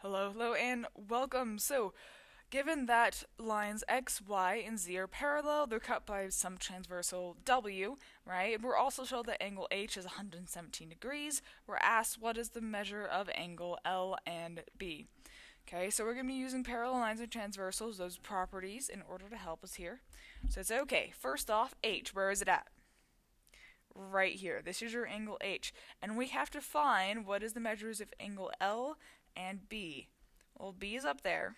Hello, and welcome. So, given that lines x, y, and z are parallel, they're cut by some transversal w, right? We're also told that angle h is 117 degrees. We're asked what is the measure of angle L and B. Okay, so we're going to be using parallel lines and transversals, those properties, in order to help us here. So it's okay. First off, h, where is it at? Right here. This is your angle h. And we have to find what is the measures of angle L and B. Well, B is up there.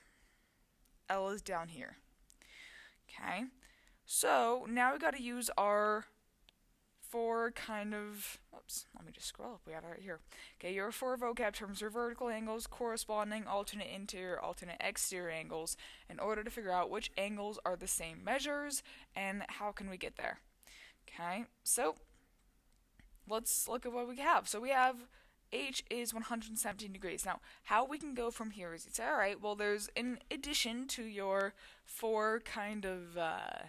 L is down here. Okay. So now we got to use our let me just scroll up. We have it right here. Okay, your four vocab terms are vertical angles, corresponding alternate interior, alternate exterior angles, in order to figure out which angles are the same measures and how can we get there. Okay, so let's look at what we have. So we have h is 117 degrees. Now, how we can go from here is you'd say, all right, well, there's, in addition to your four congruent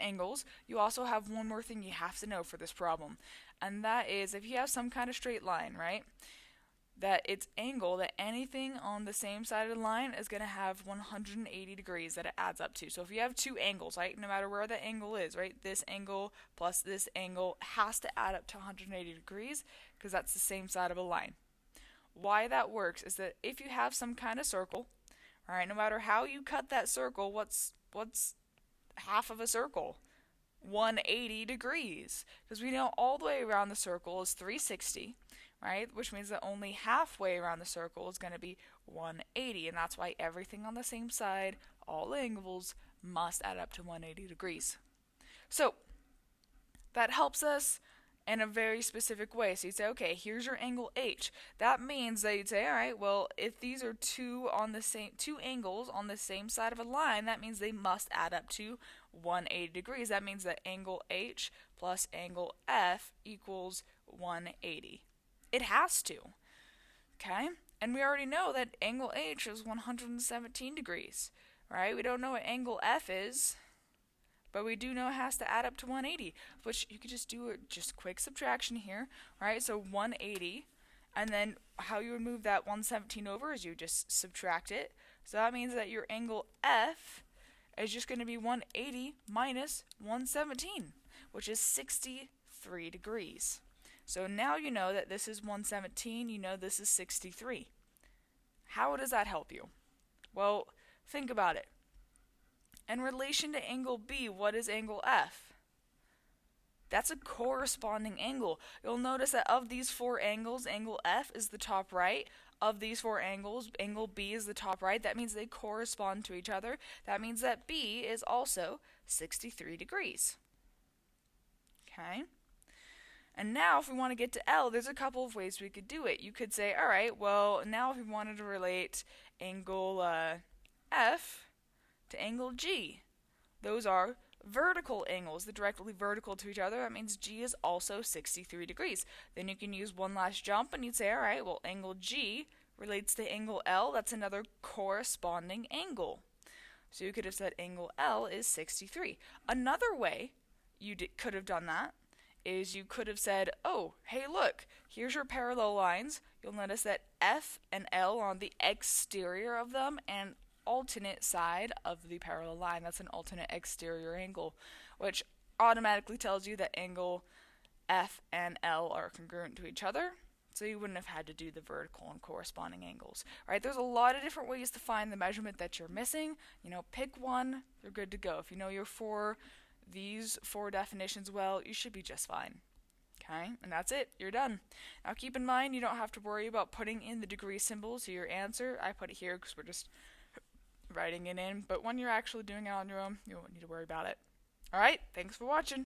angles, you also have one more thing you have to know for this problem. And that is, if you have some kind of straight line, right, that its angle, that anything on the same side of the line is going to have 180 degrees that it adds up to. So if you have two angles, right, no matter where the angle is, right, this angle plus this angle has to add up to 180 degrees because that's the same side of a line. Why that works is that if you have some kind of circle, all right, no matter how you cut that circle, what's half of a circle? 180 degrees. Because we know all the way around the circle is 360. Right? Which means that only halfway around the circle is going to be 180, and that's why everything on the same side, all angles, must add up to 180 degrees. So, that helps us in a very specific way. So you'd say, okay, here's your angle H. That means that you'd say, all right, well, if these are two angles on the same side of a line, that means they must add up to 180 degrees. That means that angle H plus angle F equals 180. It has to. Okay? And we already know that angle H is 117 degrees. Right? We don't know what angle F is, but we do know it has to add up to 180, which you could just do just quick subtraction here. Right? So 180, and then how you would move that 117 over is you just subtract it. So that means that your angle F is just going to be 180 minus 117, which is 63 degrees. So now you know that this is 117, you know this is 63. How does that help you? Well, think about it. In relation to angle B, what is angle F? That's a corresponding angle. You'll notice that of these four angles, angle F is the top right. Of these four angles, angle B is the top right. That means they correspond to each other. That means that B is also 63 degrees. Okay? And now if we want to get to L, there's a couple of ways we could do it. You could say, all right, well, now if we wanted to relate angle F to angle G, those are vertical angles. They're directly vertical to each other. That means G is also 63 degrees. Then you can use one last jump and you'd say, all right, well, angle G relates to angle L. That's another corresponding angle. So you could have said angle L is 63. Another way you could have done that is you could have said, oh, hey, look, here's your parallel lines. You'll notice that F and L are on the exterior of them and alternate side of the parallel line. That's an alternate exterior angle, which automatically tells you that angle F and L are congruent to each other. So you wouldn't have had to do the vertical and corresponding angles. Right? There's a lot of different ways to find the measurement that you're missing. Pick one, you're good to go. If you know these four definitions well, you should be just fine. Okay, and that's it. You're done. Now keep in mind, you don't have to worry about putting in the degree symbol to your answer. I put it here because we're just writing it in. But when you're actually doing it on your own, you won't need to worry about it. Alright, thanks for watching.